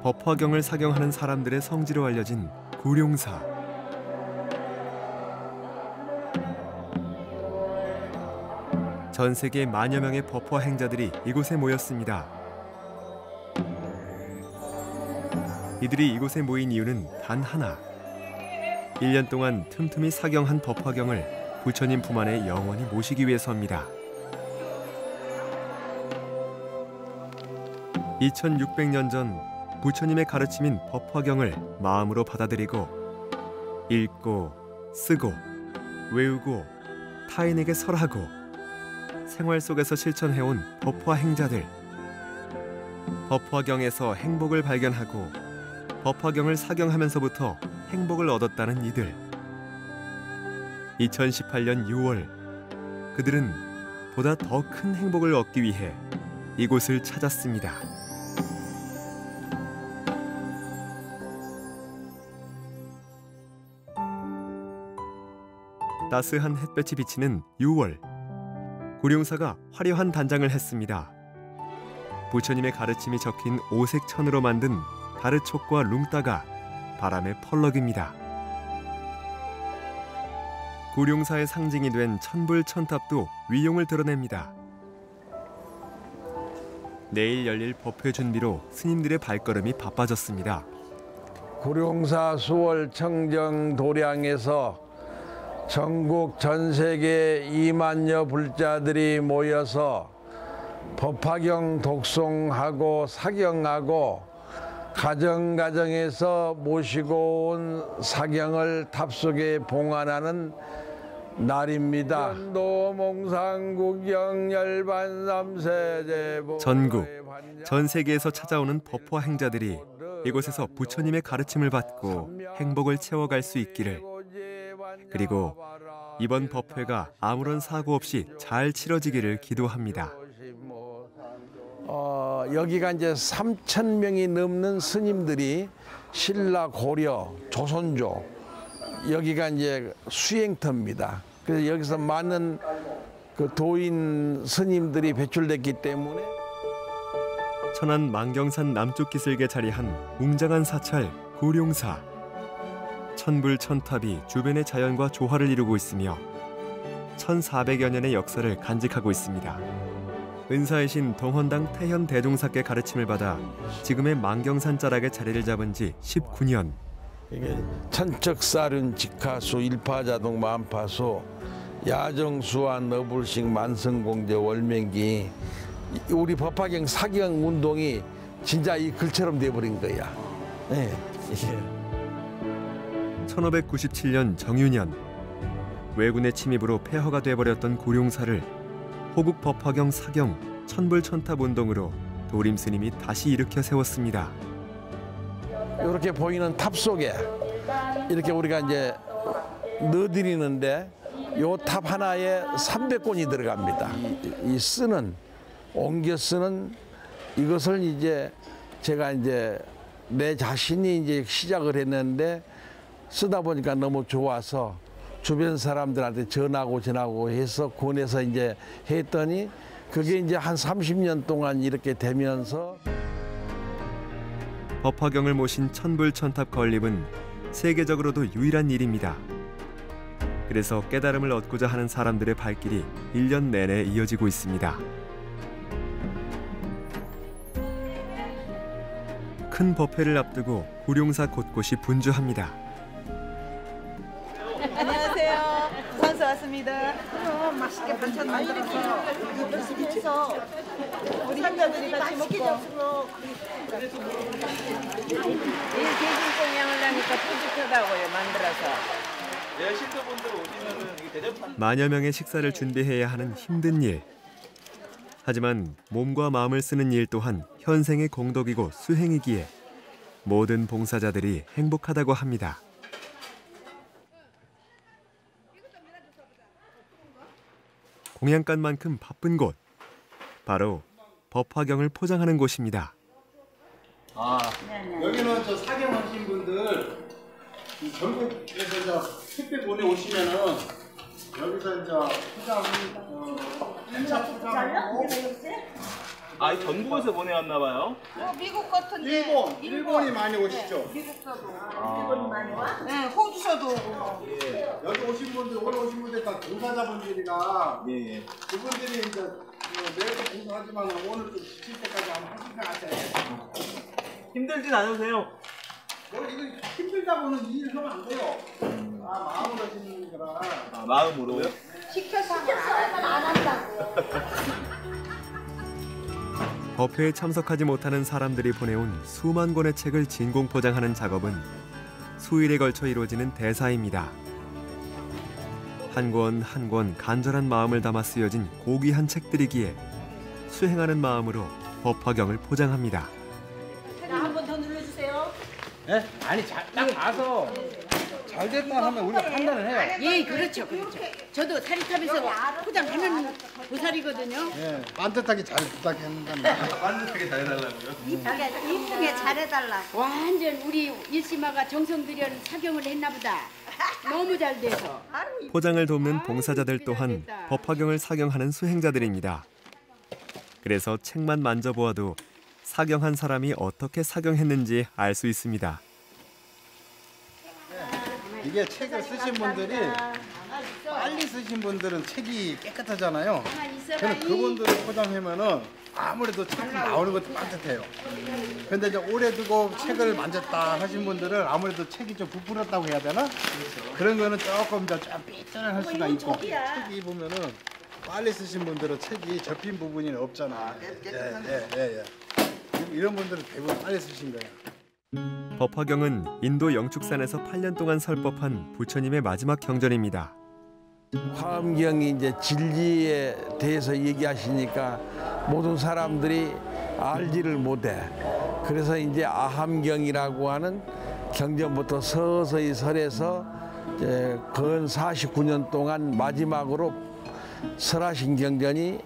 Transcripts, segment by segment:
법화경을 사경하는 사람들의 성지로 알려진 고룡사. 전 세계 만여 명의 법화 행자들이 이곳에 모였습니다. 이들이 이곳에 모인 이유는 단 하나. 1년 동안 틈틈이 사경한 법화경을 부처님 품 안에 영원히 모시기 위해서입니다. 2600년 전 부처님의 가르침인 법화경을 마음으로 받아들이고 읽고 쓰고 외우고 타인에게 설하고 생활 속에서 실천해온 법화 행자들. 법화경에서 행복을 발견하고 법화경을 사경하면서부터 행복을 얻었다는 이들. 2018년 6월 그들은 보다 더 큰 행복을 얻기 위해 이곳을 찾았습니다. 따스한 햇볕이 비치는 6월. 고룡사가 화려한 단장을 했습니다. 부처님의 가르침이 적힌 오색 천으로 만든 다르촉과 룽따가 바람에 펄럭입니다. 고룡사의 상징이 된 천불천탑도 위용을 드러냅니다. 내일 열릴 법회 준비로 스님들의 발걸음이 바빠졌습니다. 고룡사 수월 청정 도량에서 전국 전 세계 2만여 불자들이 모여서 법화경 독송하고 사경하고 가정가정에서 모시고 온 사경을 탑속에 봉안하는 날입니다. 전국, 전 세계에서 찾아오는 법화 행자들이 이곳에서 부처님의 가르침을 받고 행복을 채워갈 수 있기를. 그리고 이번 법회가 아무런 사고 없이 잘 치러지기를 기도합니다. 여기가 이제 3,000명이 넘는 스님들이 신라, 고려, 조선조 여기가 이제 수행터입니다. 그래서 여기서 많은 그 도인 스님들이 배출됐기 때문에 천안 만경산 남쪽 기슭에 자리한 웅장한 사찰 고룡사. 천불천탑이 주변의 자연과 조화를 이루고 있으며 1400여 년의 역사를 간직하고 있습니다. 은사의 신 동헌당 태현 대종사께 가르침을 받아 지금의 만경산 자락에 자리를 잡은 지 19년. 이게 천척사륜 직하수 일파자동 만파수 야정수와 너불식 만성공제 월명기 우리 법화경 사경 운동이 진짜 이 글처럼 돼버린 거야. 네. 1597년 정유년 왜군의 침입으로 폐허가 돼버렸던 고룡사를 호국 법화경 사경 천불천탑 운동으로 도림 스님이 다시 일으켜 세웠습니다. 이렇게 보이는 탑 속에 이렇게 우리가 이제 넣어드리는데 요 탑 하나에 300권이 들어갑니다. 이 쓰는 옮겨 쓰는 이것을 이제 제가 이제 내 자신이 이제 시작을 했는데 쓰다 보니까 너무 좋아서 주변 사람들한테 전하고 해서 권해서 이제 했더니 그게 이제 한 30년 동안 이렇게 되면서 법화경을 모신 천불천탑 건립은 세계적으로도 유일한 일입니다. 그래서 깨달음을 얻고자 하는 사람들의 발길이 1년 내내 이어지고 있습니다. 큰 법회를 앞두고 고룡사 곳곳이 분주합니다. 안녕하세요. 부산서 왔습니다. 맛있게 반찬 만들어서 해서 우리 형제들이 같이 먹고 이 대중성 양을 하니까 뿌듯하다고요. 만들어서. 만여 명의 식사를 준비해야 하는 힘든 일. 하지만 몸과 마음을 쓰는 일 또한 현생의 공덕이고 수행이기에 모든 봉사자들이 행복하다고 합니다. 공양간만큼 바쁜 곳, 바로 법화경을 포장하는 곳입니다. 여기는 저 사경하신 분들 전국에서 저 택배 보내오시면은 여기서 이제 포장, 아, 전국에서 보내왔나 봐요. 미국 같은데. 일본이 많이 오시죠? 미국서도. 일본이 많이 와? 네, 호주서도 오고. 예. 여기 오신 분들, 오늘 오신 분들 다 종사자분들이라 예. 그분들이 이제 매일 봉사하지만 오늘 좀 지칠 때까지 한번 하실 것 같아요. 힘들진 않으세요? 이거 힘들다고는 일을 하면 안 돼요. 마음으로 하시는 거라. 아, 마음으로요? 시켜서 하면 안 한다고. 법회에 참석하지 못하는 사람들이 보내온 수만 권의 책을 진공 포장하는 작업은 수일에 걸쳐 이루어지는 대사입니다. 한 권 한 권 간절한 마음을 담아 쓰여진 고귀한 책들이기에 수행하는 마음으로 법화경을 포장합니다. 한 번 더 눌러주세요. 네? 아니 딱 봐서 잘 됐나 하면 우리가 판단을 해요. 예, 그렇죠. 저도 사리탑에서 포장하는 보살이거든요. 네, 반듯하게 잘 부탁했는데. 반듯하게 잘해달라고요? 이쁘게 잘해달라. 완전 우리 일심아가 정성 들여 사경을 했나 보다. 너무 잘 돼서. 포장을 돕는 봉사자들 또한 법화경을 사경하는 수행자들입니다. 그래서 책만 만져보아도 사경한 사람이 어떻게 사경했는지 알 수 있습니다. 이게 책을 쓰신 분들이 빨리 쓰신 분들은 책이 깨끗하잖아요. 저는 그분들을 포장하면은 아무래도 책이 나오는 것도 반듯해요. 근데 이제 오래 두고 책을 만졌다 하신 분들은 아무래도 책이 좀 부풀었다고 해야 되나? 그런 거는 조금 더 좀 삐뚤할 수가 있고, 책이 보면은 빨리 쓰신 분들은 책이 접힌 부분이 없잖아. 예. 이런 분들은 대부분 빨리 쓰신 거예요. 법화경은 인도 영축산에서 8년 동안 설법한 부처님의 마지막 경전입니다. 화엄경이 이제 진리에 대해서 얘기하시니까 모든 사람들이 알지를 못해. 그래서 이제 아함경이라고 하는 경전부터 서서히 설해서 근 49년 동안 마지막으로 설하신 경전이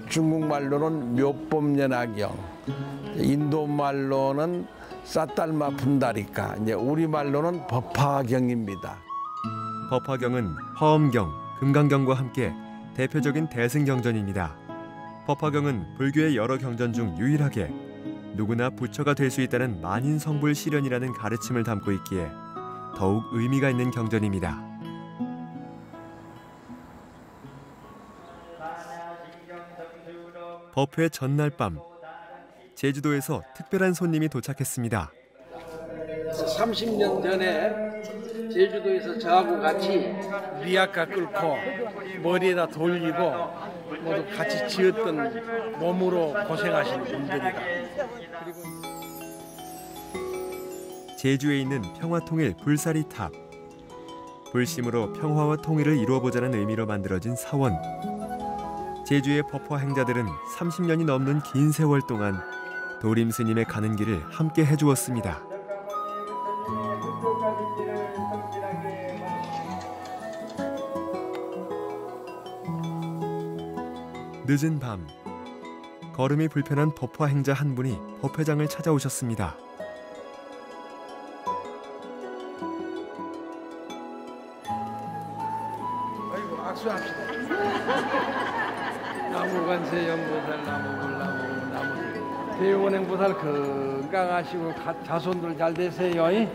중국말로는 묘법연화경, 인도말로는 싸달마 분다리까, 이제 우리말로는 법화경입니다. 법화경은 화엄경, 금강경과 함께 대표적인 대승경전입니다. 법화경은 불교의 여러 경전 중 유일하게 누구나 부처가 될 수 있다는 만인성불 실현이라는 가르침을 담고 있기에 더욱 의미가 있는 경전입니다. 법회 전날 밤, 제주도에서 특별한 손님이 도착했습니다. 30년 전에 제주도에서 저하고 같이 리아카 끌고 머리에다 돌리고 모두 같이 지었던 몸으로 고생하신 분들이다. 제주에 있는 평화통일 불사리탑. 불심으로 평화와 통일을 이루어보자는 의미로 만들어진 사원. 제주의 법화 행자들은 30년이 넘는 긴 세월 동안 도림 스님의 가는 길을 함께 해주었습니다. 늦은 밤, 걸음이 불편한 법화 행자 한 분이 법회장을 찾아오셨습니다. 아이고, 악수합시다. 나무관세 연보살 나무 대원행보살 건강하시고 자손들 잘 되세요. 네.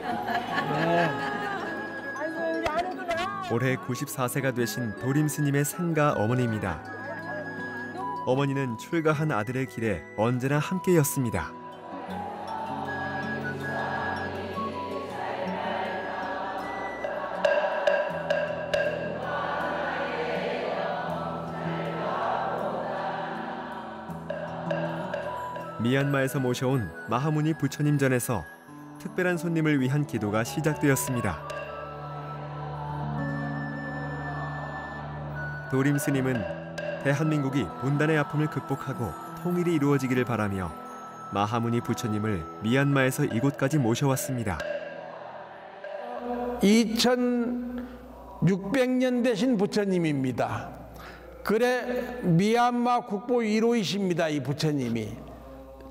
올해 94세가 되신 도림 스님의 상가 어머니입니다. 어머니는 출가한 아들의 길에 언제나 함께였습니다. 미얀마에서 모셔온 마하무니 부처님 전에서 특별한 손님을 위한 기도가 시작되었습니다. 도림 스님은 대한민국이 분단의 아픔을 극복하고 통일이 이루어지기를 바라며 마하무니 부처님을 미얀마에서 이곳까지 모셔왔습니다. 2600년 되신 부처님입니다. 그래 미얀마 국보 1호이십니다. 이 부처님이.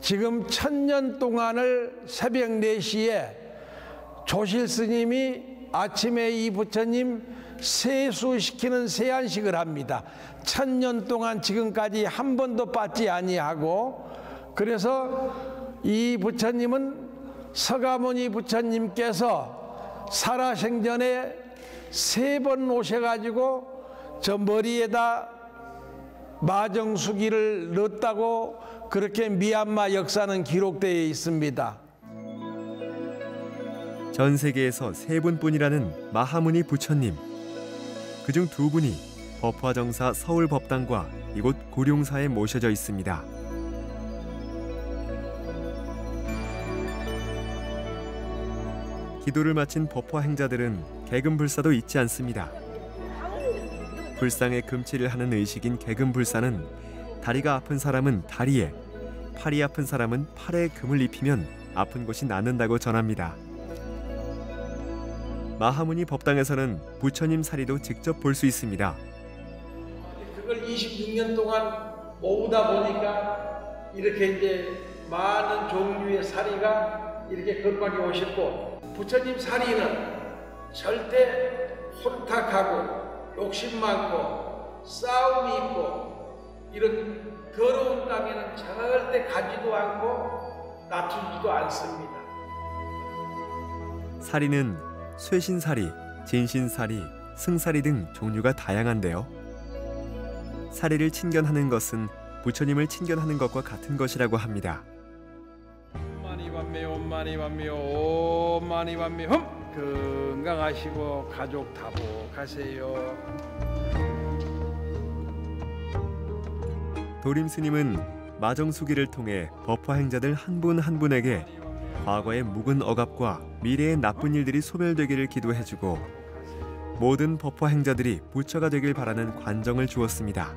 지금 1000년 동안을 새벽 4시에 조실 스님이 아침에 이 부처님 세수시키는 세안식을 합니다. 1000년 동안 지금까지 한 번도 빠지 아니하고, 그래서 이 부처님은 서가모니 부처님께서 살아생전에 3번 오셔가지고 저 머리에다 마정수기를 넣었다고 그렇게 미얀마 역사는 기록되어 있습니다. 전 세계에서 3분뿐이라는 마하무니 부처님. 그중 2분이 법화정사 서울법당과 이곳 고룡사에 모셔져 있습니다. 기도를 마친 법화 행자들은 개금불사도 잊지 않습니다. 불상에 금치를 하는 의식인 개금불사는 다리가 아픈 사람은 다리에, 팔이 아픈 사람은 팔에 금을 입히면 아픈 곳이 낫는다고 전합니다. 마하무니 법당에서는 부처님 사리도 직접 볼 수 있습니다. 그걸 26년 동안 모으다 보니까 이렇게 이제 많은 종류의 사리가 이렇게 건방에 오셨고, 부처님 사리는 절대 혼탁하고 욕심 많고 싸움이 있고 이런 더러운 땅에는 절대 가지도 않고 놔두지도 않습니다. 사리는 쇠신사리, 진신사리, 승사리 등 종류가 다양한데요. 사리를 친견하는 것은 부처님을 친견하는 것과 같은 것이라고 합니다. 건강하시고 가족 다복하세요. 도림 스님은 마정수기를 통해 법화 행자들 한 분 한 분에게 과거의 묵은 억압과 미래의 나쁜 일들이 소멸되기를 기도해주고 모든 법화 행자들이 부처가 되길 바라는 관정을 주었습니다.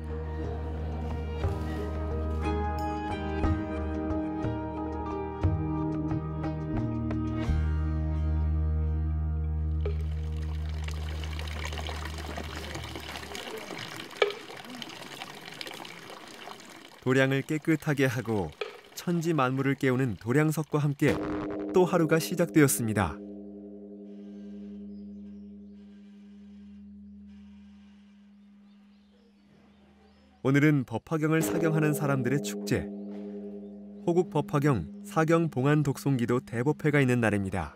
도량을 깨끗하게 하고 천지 만물을 깨우는 도량석과 함께 또 하루가 시작되었습니다. 오늘은 법화경을 사경하는 사람들의 축제. 호국 법화경 사경 봉안 독송기도 대법회가 있는 날입니다.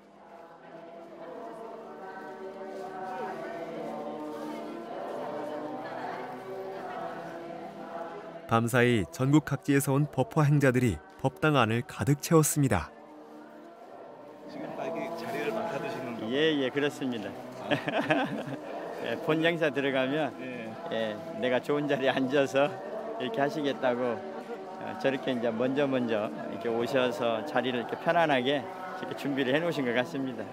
밤사이 전국 각지에서 온 법화 행자들이 법당 안을 가득 채웠습니다. 지금 딱 자리를 맡아두시는 거. 예, 그렇습니다. 본 장사 들어가면 내가 좋은 자리에 앉아서 이렇게 하시겠다고 저렇게 이제 먼저 이렇게 오셔서 자리를 이렇게 편안하게 이렇게 준비를 해놓으신 것 같습니다.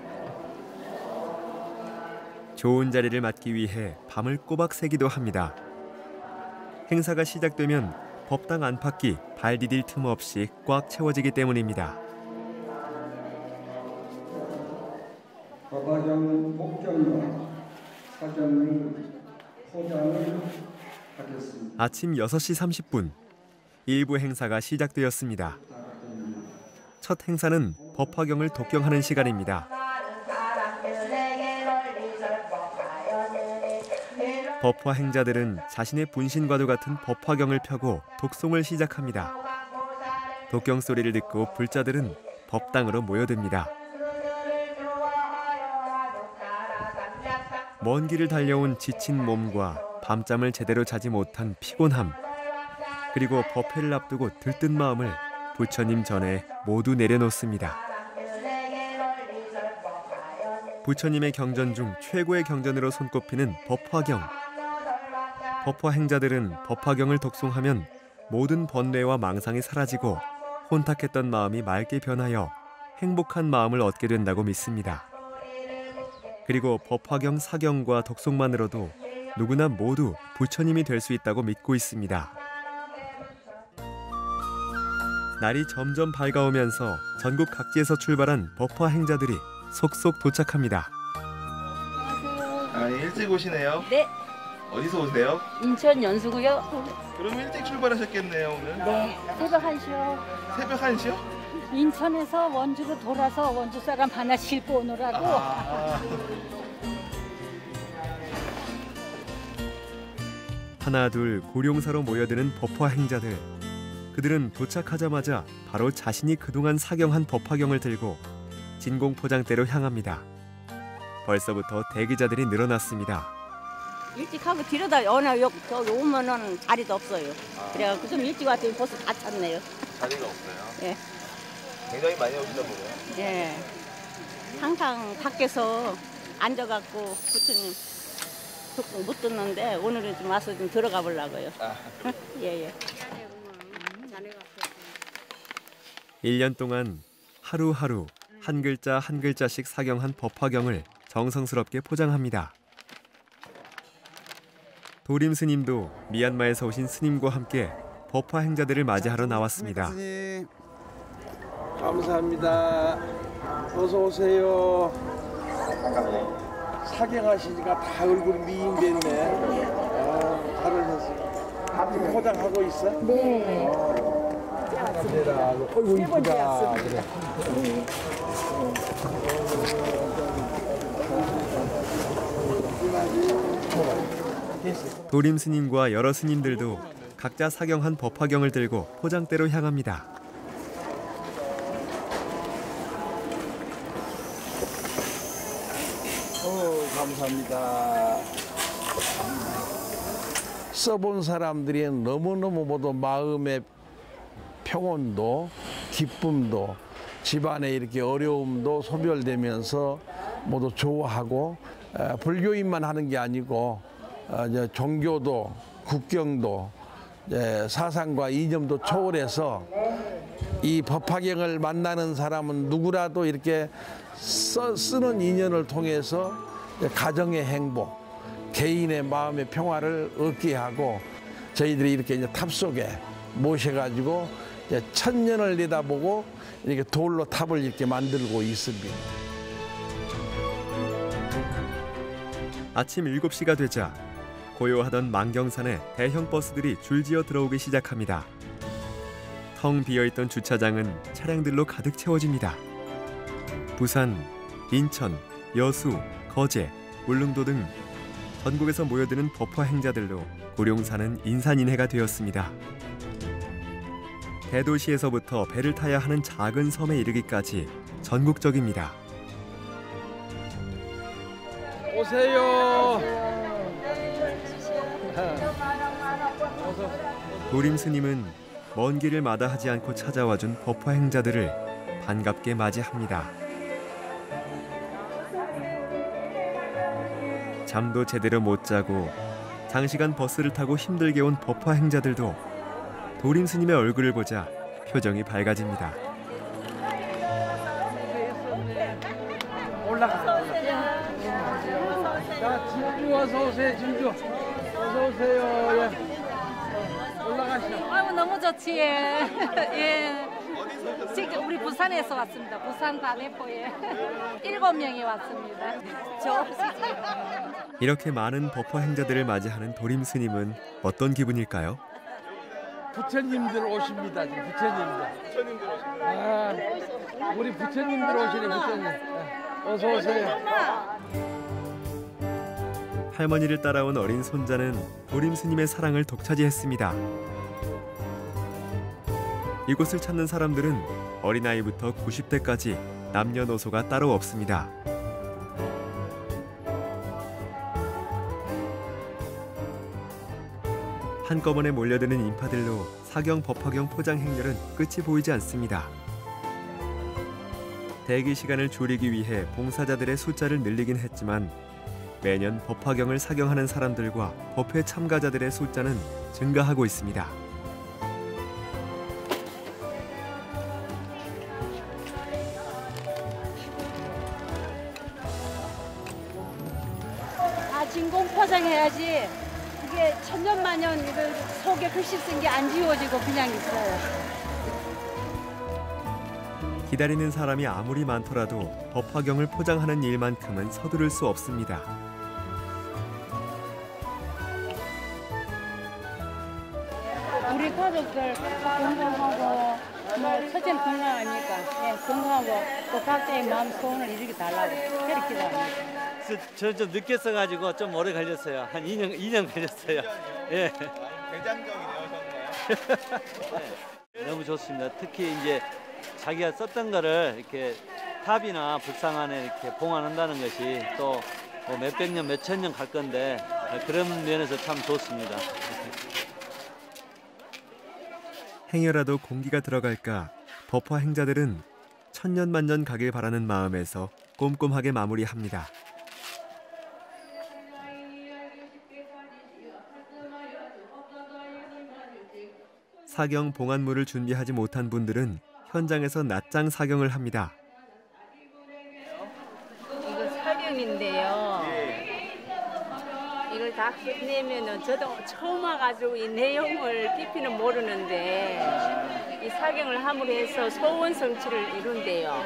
좋은 자리를 맡기 위해 밤을 꼬박 새기도 합니다. 행사가 시작되면 법당 안팎이 발 디딜 틈 없이 꽉 채워지기 때문입니다. 법화경 목전과 사경을 포장을 하겠습니다. 아침 6시 30분, 일부 행사가 시작되었습니다. 첫 행사는 법화경을 독경하는 시간입니다. 법화 행자들은 자신의 분신과도 같은 법화경을 펴고 독송을 시작합니다. 독경 소리를 듣고 불자들은 법당으로 모여듭니다. 먼 길을 달려온 지친 몸과 밤잠을 제대로 자지 못한 피곤함, 그리고 법회를 앞두고 들뜬 마음을 부처님 전에 모두 내려놓습니다. 부처님의 경전 중 최고의 경전으로 손꼽히는 법화경. 법화 행자들은 법화경을 독송하면 모든 번뇌와 망상이 사라지고 혼탁했던 마음이 맑게 변하여 행복한 마음을 얻게 된다고 믿습니다. 그리고 법화경 사경과 독송만으로도 누구나 모두 부처님이 될 수 있다고 믿고 있습니다. 날이 점점 밝아오면서 전국 각지에서 출발한 법화 행자들이 속속 도착합니다. 아, 일찍 오시네요. 네, 어디서 오세요? 인천 연수구요. 그럼 일찍 출발하셨겠네요 오늘. 네, 새벽 1시요. 새벽 1시요? 인천에서 원주로 돌아서 원주 사람 하나 싣고 오느라고. 하나둘 고룡사로 모여드는 법화 행자들. 그들은 도착하자마자 바로 자신이 그동안 사경한 법화경을 들고 진공 포장대로 향합니다. 벌써부터 대기자들이 늘어났습니다. 일찍 하고 뒤로다 저기 오면은 자리도 없어요. 그래가지고 좀 일찍 왔더니 벌써 다 찼네요. 자리가 없어요. 예. 굉장히 많이 오시다 보네요. 예. 항상 밖에서 앉아갖고 부처님 못 듣는데 오늘은 좀 와서 좀 들어가 보려고요. 예. 1년 동안 하루하루 한 글자 한 글자씩 사경한 법화경을 정성스럽게 포장합니다. 도림 스님도 미얀마에서 오신 스님과 함께 법화 행자들을 맞이하러 나왔습니다. 스님, 감사합니다. 어서 오세요. 사경하시니까 다 얼굴 미인됐네. 잘 오셨어요. 포장하고 있어? 네. 어이구 이쁘다. 그래. 도림 스님과 여러 스님들도 각자 사경한 법화경을 들고 포장대로 향합니다. 감사합니다. 써본 사람들이 너무너무 모두 마음의 평온도 기쁨도 집안에 이렇게 어려움도 소멸되면서 모두 좋아하고 불교인만 하는 게 아니고 종교도 국경도 사상과 이념도 초월해서 이 법화경을 만나는 사람은 누구라도 이렇게 쓰는 인연을 통해서 가정의 행복, 개인의 마음의 평화를 얻게 하고 저희들이 이렇게 이제 탑 속에 모셔가지고 천년을 내다보고 이렇게 돌로 탑을 이렇게 만들고 있습니다. 아침 7시가 되자 고요하던 만경산에 대형 버스들이 줄지어 들어오기 시작합니다. 텅 비어있던 주차장은 차량들로 가득 채워집니다. 부산, 인천, 여수, 거제, 울릉도 등 전국에서 모여드는 법화 행자들로 고룡산은 인산인해가 되었습니다. 대도시에서부터 배를 타야 하는 작은 섬에 이르기까지 전국적입니다. 오세요. 도림 스님은 먼 길을 마다하지 않고 찾아와준 법화 행자들을 반갑게 맞이합니다. 잠도 제대로 못 자고 장시간 버스를 타고 힘들게 온 법화 행자들도 도림 스님의 얼굴을 보자 표정이 밝아집니다. 자, 진주 어서 오세요. 진주 어서 오세요. 예. 올라가시죠. 아이고 너무 좋지. 예. 지금 우리 부산에서 왔습니다. 부산 다내포에 7명이 왔습니다. 이렇게 많은 법화 행자들을 맞이하는 도림 스님은 어떤 기분일까요? 부처님들 오십니다. 지금 부처님들. 아, 우리 부처님들 오시네. 부처님. 어서 오세요. 할머니를 따라온 어린 손자는 도림 스님의 사랑을 독차지했습니다. 이곳을 찾는 사람들은 어린아이부터 90대까지 남녀노소가 따로 없습니다. 한꺼번에 몰려드는 인파들로 사경 법화경 포장 행렬은 끝이 보이지 않습니다. 대기 시간을 줄이기 위해 봉사자들의 숫자를 늘리긴 했지만 매년 법화경을 사경하는 사람들과 법회 참가자들의 숫자는 증가하고 있습니다. 진공 포장해야지 이게 천년만년 이걸 속에 글씨 쓴 게 안 지워지고 그냥 있어요. 기다리는 사람이 아무리 많더라도 법화경을 포장하는 일만큼은 서두를 수 없습니다. 우리 가족들 건강하고 첫째는 건강 아닙니까? 예, 건강하고 또 각자의 마음 소원을 이루게 달라고 그렇게 기도합니다. 저는 좀 늦게 써가지고 좀 오래 걸렸어요. 한 2년 걸렸어요. 예. 대장정이네요, 정말. 네. 너무 좋습니다. 특히 이제 자기가 썼던 거를 이렇게 탑이나 불상 안에 이렇게 봉안한다는 것이 또 뭐 몇백 년, 몇천 년 갈 건데 그런 면에서 참 좋습니다. 행여라도 공기가 들어갈까 버퍼 행자들은 천년만년 가길 바라는 마음에서 꼼꼼하게 마무리합니다. 사경 봉안물을 준비하지 못한 분들은 현장에서 낮장 사경을 합니다. 이거 사경인데요. 이걸 다 끝내면은 저도 처음 와가지고 이 내용을 깊이는 모르는데 이 사경을 함으로 해서 소원 성취를 이룬대요.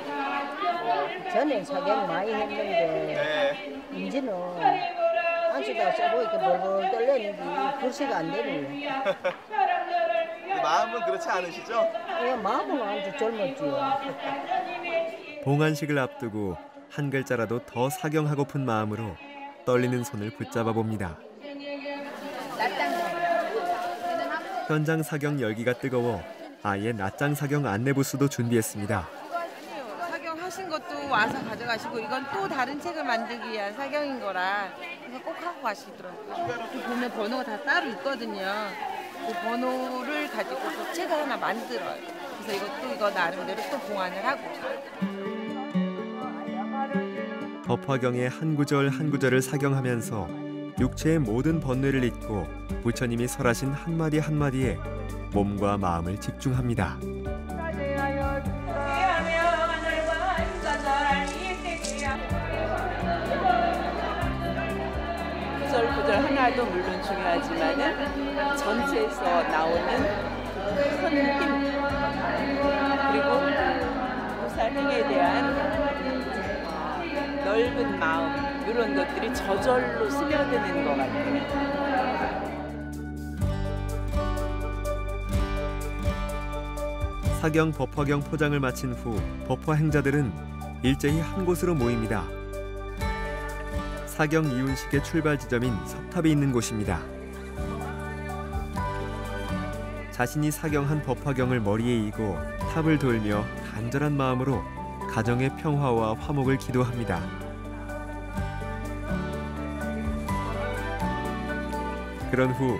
전에 사경 많이 했는데 이제는 안쓰다 써보니까 벌벌 떨렸는데 글씨가 안 되네요. 마음은 그렇지 않으시죠? 마음은 아주 젊었지요. 봉안식을 앞두고 한 글자라도 더 사경하고픈 마음으로 떨리는 손을 붙잡아 봅니다. 현장 사경 열기가 뜨거워 아예 낮장 사경 안내 부스도 준비했습니다. 사경하신 것도 와서 가져가시고 이건 또 다른 책을 만들기 위한 사경인 거라 그래서 꼭 하고 가시더라고요. 보면 번호가 다 따로 있거든요. 그 번호를 가지고 또 책을 하나 만들어요. 그래서 이거 나름대로 또 봉안을 하고. 법화경의 한 구절 한 구절을 사경하면서 육체의 모든 번뇌를 잊고 부처님이 설하신 한마디 한마디에 몸과 마음을 집중합니다. 구절 하나도 물론 중요하지만은 전체에서 나오는 큰 힘 그리고 부사행에 대한 넓은 마음 이런 것들이 저절로 스며드는 것 같아요. 사경 법화경 포장을 마친 후 법화 행자들은 일제히 한 곳으로 모입니다. 사경 이운식의 출발 지점인 석탑이 있는 곳입니다. 자신이 사경한 법화경을 머리에 이고 탑을 돌며 간절한 마음으로 가정의 평화와 화목을 기도합니다. 그런 후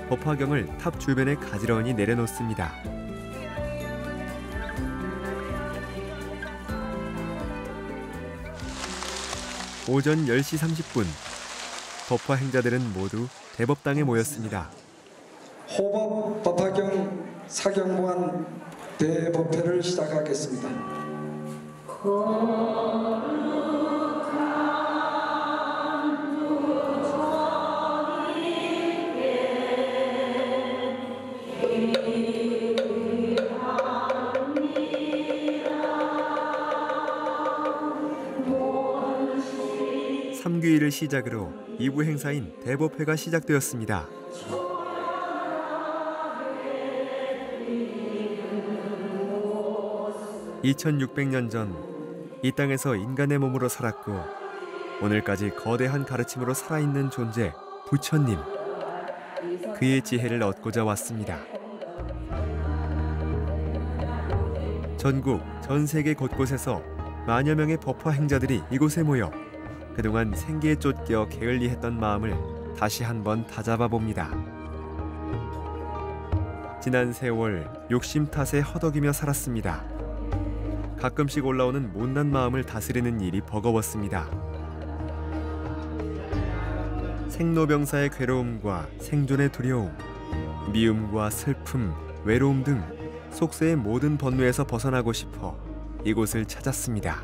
법화경을 탑 주변에 가지런히 내려놓습니다. 오전 10시 30분, 법화 행자들은 모두 대법당에 모였습니다. 호법 법화경 사경봉안 대법회를 시작하겠습니다. 삼귀일을 시작으로 2부 행사인 대법회가 시작되었습니다. (2600년) 전 이 땅에서 인간의 몸으로 살았고 오늘까지 거대한 가르침으로 살아있는 존재 부처님. 그의 지혜를 얻고자 왔습니다. 전국, 전 세계 곳곳에서 만여 명의 법화 행자들이 이곳에 모여 그동안 생계에 쫓겨 게을리했던 마음을 다시 한번 다잡아 봅니다. 지난 세월 욕심 탓에 허덕이며 살았습니다. 가끔씩 올라오는 못난 마음을 다스리는 일이 버거웠습니다. 생로병사의 괴로움과 생존의 두려움, 미움과 슬픔, 외로움 등 속세의 모든 번뇌에서 벗어나고 싶어 이곳을 찾았습니다.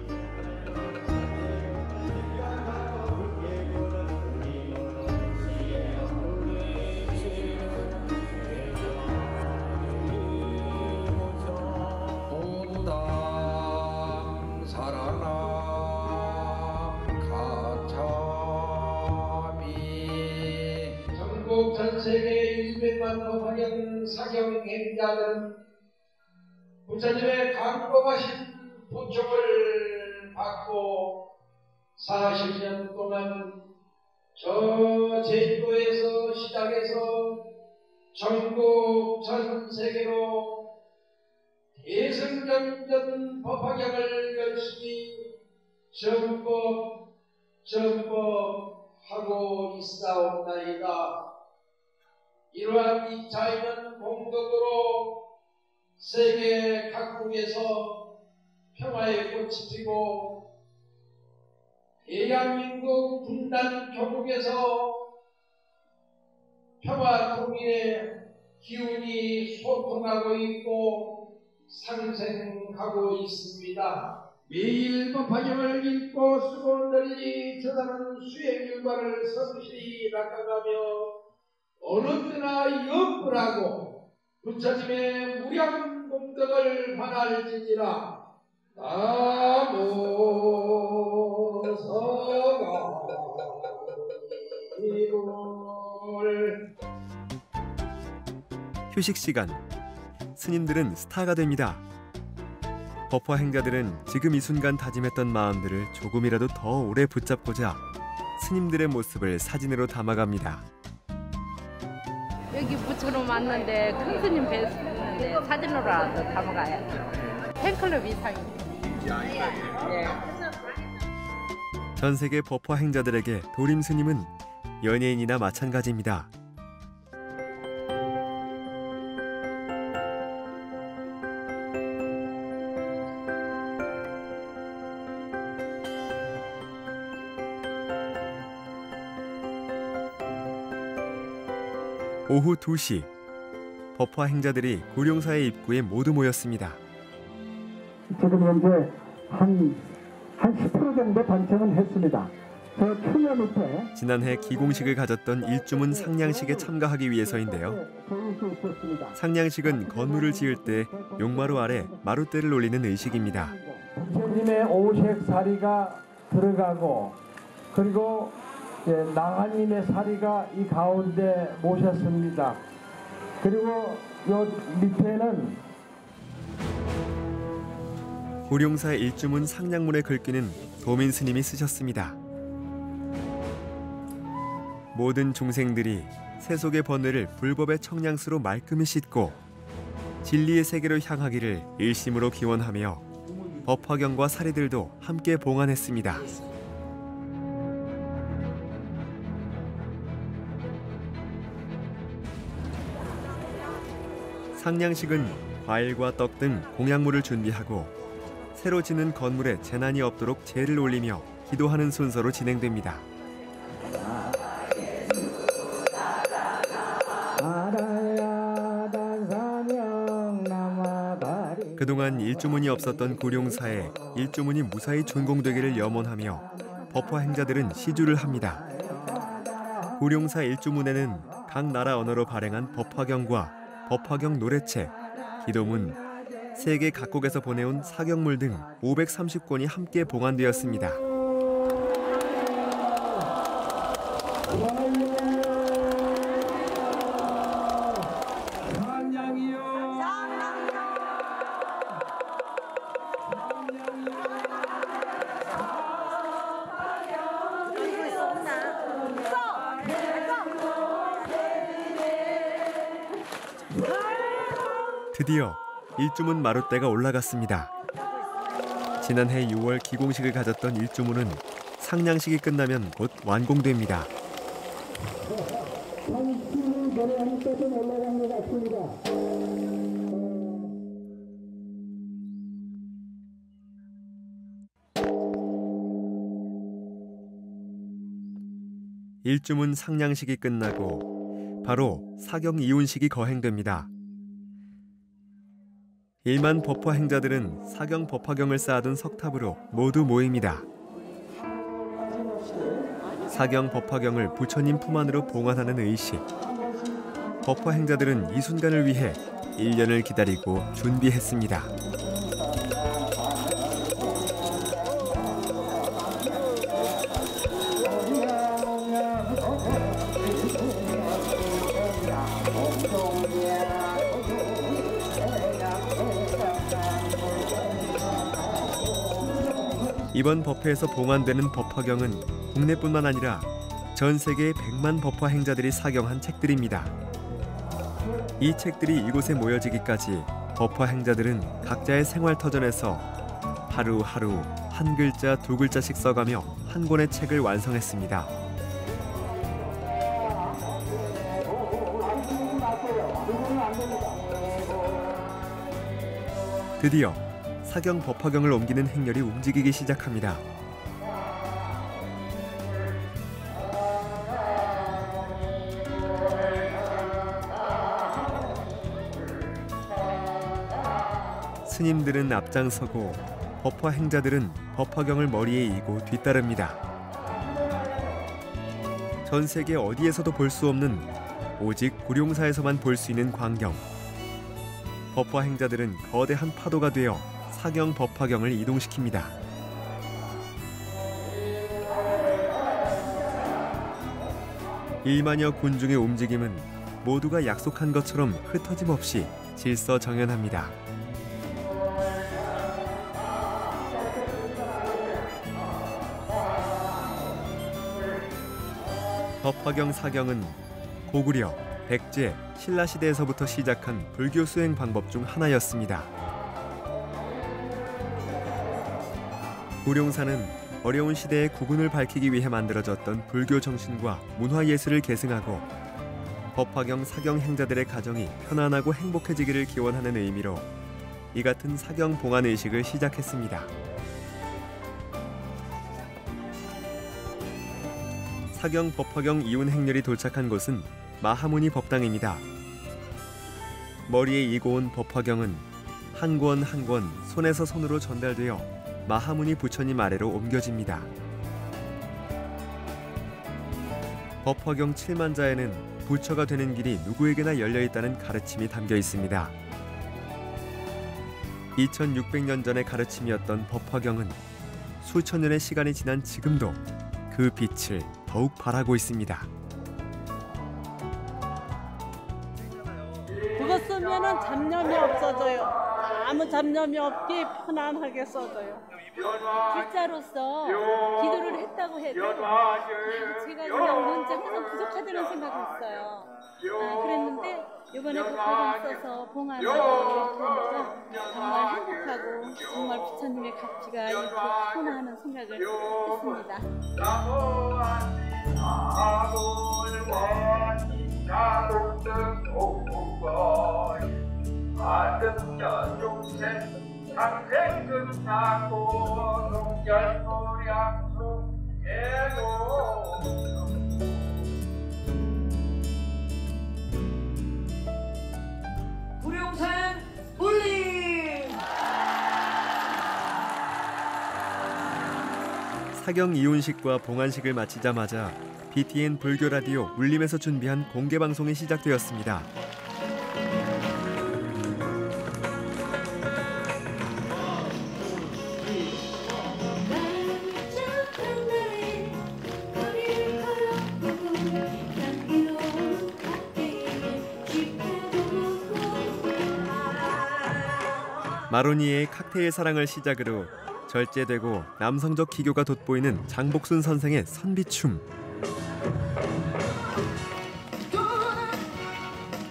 전 세계 200만 법화경 사경 행자들은 부처님의 광범하신 부축을 받고 40년 동안 저 제주도에서 시작해서 전국 전 세계로 대승전전 법화경을 열심히 전법하고 있사옵나이다. 이러한 이 자유는 공덕으로 세계 각국에서 평화의 꽃이 피고 대한민국 분단 교국에서 평화 통일의 기운이 소통하고 있고 상생하고 있습니다. 매일 법화경을 읽고 수고들이 전하는 수행 결과를 성실히 낚아가며 어느 때나 역불하고 부처님의 무량 공덕을 반할지니라. 휴식 시간. 스님들은 스타가 됩니다. 법화 행자들은 지금 이 순간 다짐했던 마음들을 조금이라도 더 오래 붙잡고자 스님들의 모습을 사진으로 담아갑니다. 여기 부처로 왔는데 큰 스님 뵀는데 사진으로라도 담아가야죠. 팬클럽 이상입니다. 네. 전 세계 법화 행자들에게 도림 스님은 연예인이나 마찬가지입니다. 오후 2시, 법화 행자들이 고룡사의 입구에 모두 모였습니다. 지금 현재 한 10% 정도 단청은 했습니다. 저 추녀 밑에 지난해 기공식을 가졌던 일주문 상냥식에 참가하기 위해서인데요. 상냥식은 건물을 지을 때 용마루 아래 마룻대를 올리는 의식입니다. 부처님의 오색 사리가 들어가고 그리고 낭하님의 사리가 이 가운데 모셨습니다. 그리고 요 밑에는 고룡사 일주문 상냥문의 글귀는 도민 스님이 쓰셨습니다. 모든 중생들이 세속의 번뇌를 불법의 청량수로 말끔히 씻고 진리의 세계로 향하기를 일심으로 기원하며 법화경과 사리들도 함께 봉안했습니다. 상냥식은 과일과 떡 등 공양물을 준비하고 새로 짓는 건물에 재난이 없도록 제를 올리며 기도하는 순서로 진행됩니다. 그동안 일주문이 없었던 고룡사에 일주문이 무사히 준공되기를 염원하며 법화 행자들은 시주를 합니다. 고룡사 일주문에는 각 나라 언어로 발행한 법화경과 법화경 노래책, 기도문, 세계 각국에서 보내온 사경물 등 530권이 함께 봉안되었습니다. 드디어 일주문 마룻대가 올라갔습니다. 지난해 6월 기공식을 가졌던 일주문은 상냥식이 끝나면 곧 완공됩니다. 일주문 상냥식이 끝나고 바로 사경 이운식이 거행됩니다. 일만 법화 행자들은 사경 법화경을 쌓아둔 석탑으로 모두 모입니다. 사경 법화경을 부처님 품 안으로 봉안하는 의식. 법화 행자들은 이 순간을 위해 1년을 기다리고 준비했습니다. 이번 법회에서 봉안되는 법화경은 국내뿐만 아니라 전 세계의 100만 법화 행자들이 사경한 책들입니다. 이 책들이 이곳에 모여지기까지 법화 행자들은 각자의 생활터전에서 하루하루 한 글자 두 글자씩 써가며 한 권의 책을 완성했습니다. 드디어 사경 법화경을 옮기는 행렬이 움직이기 시작합니다. 스님들은 앞장서고 법화 행자들은 법화경을 머리에 이고 뒤따릅니다. 전 세계 어디에서도 볼 수 없는 오직 구룡사에서만 볼 수 있는 광경. 법화 행자들은 거대한 파도가 되어 사경 법화경을 이동시킵니다. 일만여 군중의 움직임은 모두가 약속한 것처럼 흩어짐 없이 질서정연합니다. 법화경 사경은 고구려, 백제, 신라시대에서부터 시작한 불교 수행 방법 중 하나였습니다. 구룡사는 어려운 시대의 구분을 밝히기 위해 만들어졌던 불교 정신과 문화예술을 계승하고 법화경 사경 행자들의 가정이 편안하고 행복해지기를 기원하는 의미로 이 같은 사경 봉안 의식을 시작했습니다. 사경 법화경 이운 행렬이 도착한 곳은 마하무니 법당입니다. 머리에 이고 온 법화경은 한 권 한 권 손에서 손으로 전달되어 마하무니 부처님 아래로 옮겨집니다. 법화경 7만자에는 부처가 되는 길이 누구에게나 열려있다는 가르침이 담겨 있습니다. 2600년 전의 가르침이었던 법화경은 수천 년의 시간이 지난 지금도 그 빛을 더욱 발하고 있습니다. 그거 쓰면은 잡념이 없어져요. 아무 잡념이 없게 편안하게 써져요. 글자로서 기도를 했다고 해도 제가 그냥 문자 항상 부족하다는 생각을 했어요. 그랬는데 이번에 법화경 써서 봉안을 이렇게 하니까 정말 행복하고 정말 부처님의 가치가 이렇게 하나하는 생각을 했습니다. 구룡산 울림! 사경 이혼식과 봉안식을 마치자마자 BTN 불교 라디오 울림에서 준비한 공개 방송이 시작되었습니다. 마로니에의 칵테일 사랑을 시작으로 절제되고 남성적 기교가 돋보이는 장복순 선생의 선비춤.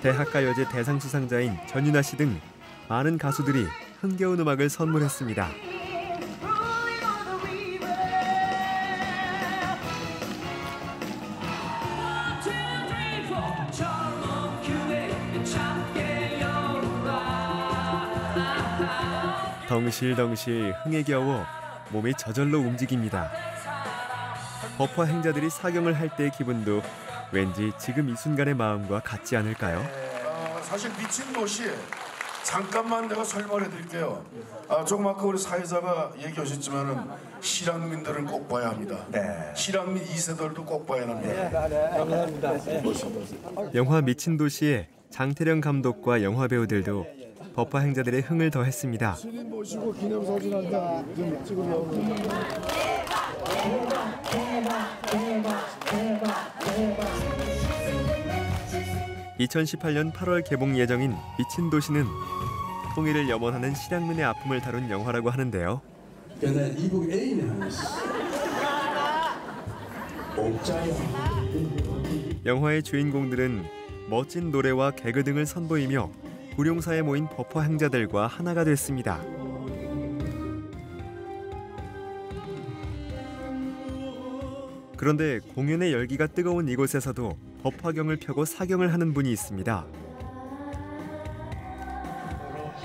대학가요제 대상 수상자인 전윤아 씨 등 많은 가수들이 흥겨운 음악을 선물했습니다. 덩실덩실 흥에 겨워 몸이 저절로 움직입니다. 법화 행자들이 사경을 할 때의 기분도 왠지 지금 이 순간의 마음과 같지 않을까요? 사실 미친 도시 잠깐만 내가 설명을 해드릴게요. 조금 아까 우리 사회자가 얘기하셨지만은 실향민들은 꼭 봐야 합니다. 실향민 2세들도 꼭 봐야 합니다. 감사합니다. 영화 미친 도시의 장태령 감독과 영화 배우들도 법화 행자들의 흥을 더했습니다. 스님 모시고 기념사진 한 장 좀 찍으려고. 2018년 8월 개봉 예정인 미친 도시는 통일을 염원하는 실향민의 아픔을 다룬 영화라고 하는데요. 그러나 이북 애인이 하나 있어. 옥자야. 영화의 주인공들은 멋진 노래와 개그 등을 선보이며 구룡사에 모인 버퍼 행자들과 하나가 됐습니다. 그런데 공연의 열기가 뜨거운 이곳에서도 법화경을 펴고 사경을 하는 분이 있습니다.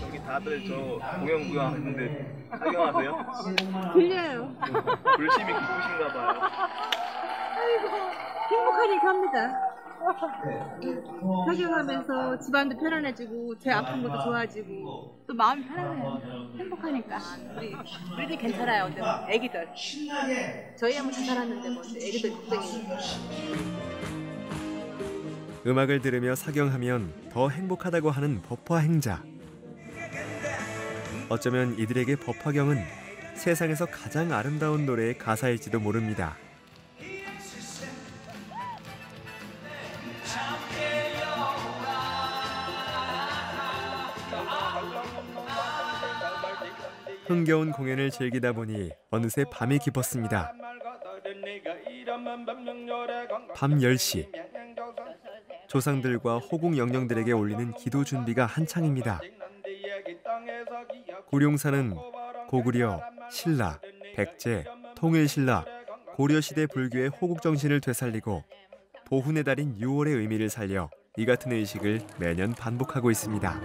여기 다들 저 공연 구경하는데 사경하세요? 들려요. 불심이 깊으신가 봐요. 아이고, 행복하니까 합니다. 사경하면서 집안도 편안해지고 제 아픈 것도 좋아지고 또 마음이 편안해요. 행복하니까. 우리들 괜찮아요. 근데 애기들. 저희 아무 괜찮았는데 뭐 애기들 걱정이. 음악을 들으며 사경하면 더 행복하다고 하는 법화 행자. 어쩌면 이들에게 법화경은 세상에서 가장 아름다운 노래의 가사일지도 모릅니다. 흥겨운 공연을 즐기다 보니 어느새 밤이 깊었습니다. 밤 10시. 조상들과 호국 영령들에게 올리는 기도 준비가 한창입니다. 구룡사는 고구려, 신라, 백제, 통일신라, 고려시대 불교의 호국 정신을 되살리고 보훈의 달인 6월의 의미를 살려 이 같은 의식을 매년 반복하고 있습니다.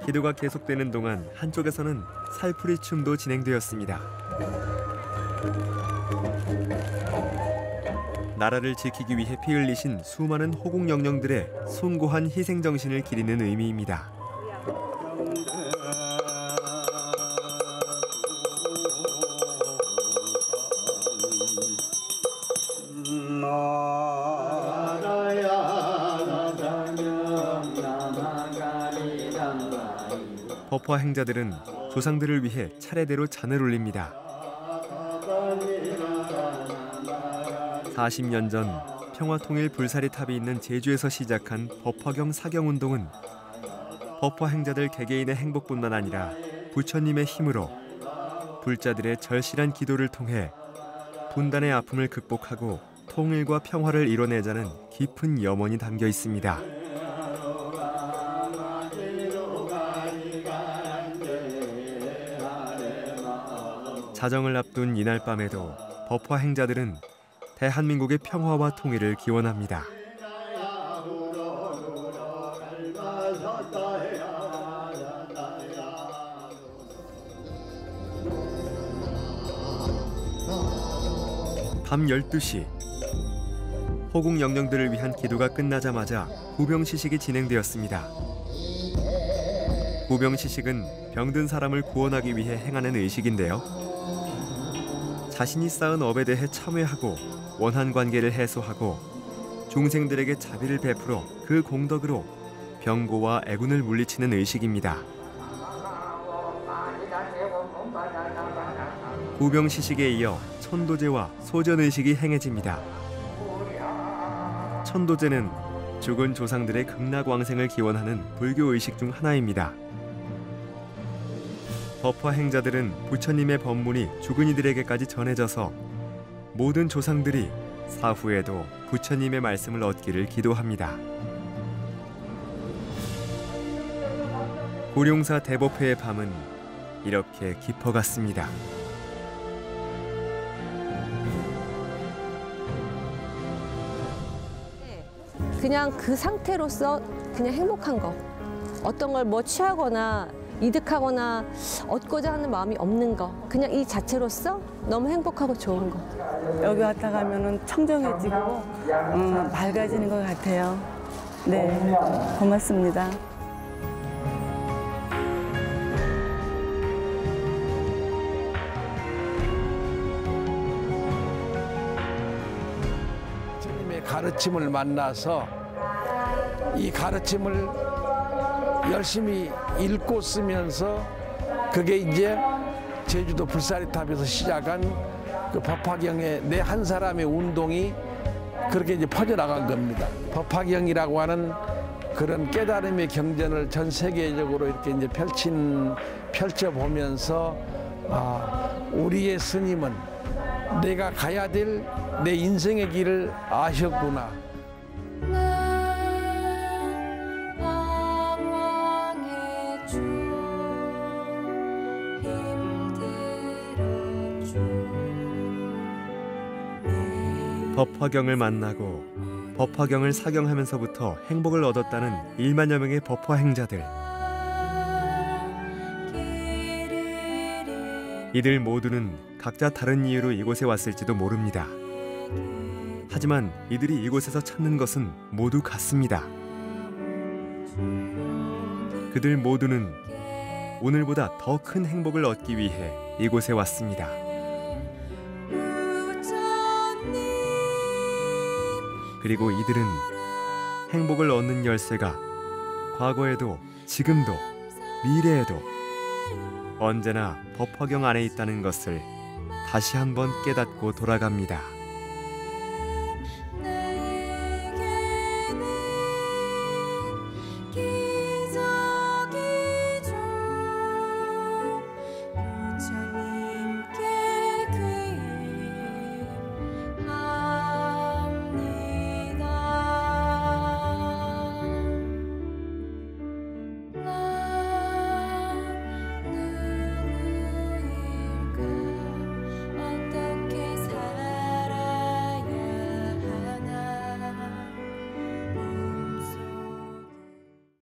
기도가 계속되는 동안 한쪽에서는 살풀이 춤도 진행되었습니다. 나라를 지키기 위해 피 흘리신 수많은 호국 영령들의 숭고한 희생 정신을 기리는 의미입니다. 법화 행자들은 조상들을 위해 차례대로 잔을 올립니다. 40년 전 평화통일 불사리탑이 있는 제주에서 시작한 법화경 사경운동은 법화 행자들 개개인의 행복뿐만 아니라 부처님의 힘으로 불자들의 절실한 기도를 통해 분단의 아픔을 극복하고 통일과 평화를 이뤄내자는 깊은 염원이 담겨 있습니다. 자정을 앞둔 이날 밤에도 법화 행자들은 대한민국의 평화와 통일을 기원합니다. 밤 12시. 호국 영령들을 위한 기도가 끝나자마자 구병시식이 진행되었습니다. 구병시식은 병든 사람을 구원하기 위해 행하는 의식인데요. 자신이 쌓은 업에 대해 참회하고 원한 관계를 해소하고 중생들에게 자비를 베풀어 그 공덕으로 병고와 애군을 물리치는 의식입니다. 구병시식에 이어 천도제와 소전의식이 행해집니다. 천도제는 죽은 조상들의 극락왕생을 기원하는 불교 의식 중 하나입니다. 법화 행자들은 부처님의 법문이 죽은 이들에게까지 전해져서 모든 조상들이 사후에도 부처님의 말씀을 얻기를 기도합니다. 구룡사 대법회의 밤은 이렇게 깊어갔습니다. 그냥 그 상태로서 그냥 행복한 거. 어떤 걸 뭐 취하거나 이득하거나 얻고자 하는 마음이 없는 거. 그냥 이 자체로서 너무 행복하고 좋은 거. 여기 왔다 가면은 청정해지고 맑아지는 것 같아요. 네, 고맙습니다. 주님의 가르침을 만나서 이 가르침을 열심히 읽고 쓰면서 그게 이제 제주도 불사리탑에서 시작한 그 법화경의 내 한 사람의 운동이 그렇게 이제 퍼져나간 겁니다. 법화경이라고 하는 그런 깨달음의 경전을 전 세계적으로 이렇게 이제 펼쳐보면서 우리의 스님은 내가 가야 될 내 인생의 길을 아셨구나. 법화경을 만나고 법화경을 사경하면서부터 행복을 얻었다는 1만여 명의 법화 행자들. 이들 모두는 각자 다른 이유로 이곳에 왔을지도 모릅니다. 하지만 이들이 이곳에서 찾는 것은 모두 같습니다. 그들 모두는 오늘보다 더 큰 행복을 얻기 위해 이곳에 왔습니다. 그리고 이들은 행복을 얻는 열쇠가 과거에도 지금도 미래에도 언제나 법화경 안에 있다는 것을 다시 한번 깨닫고 돌아갑니다.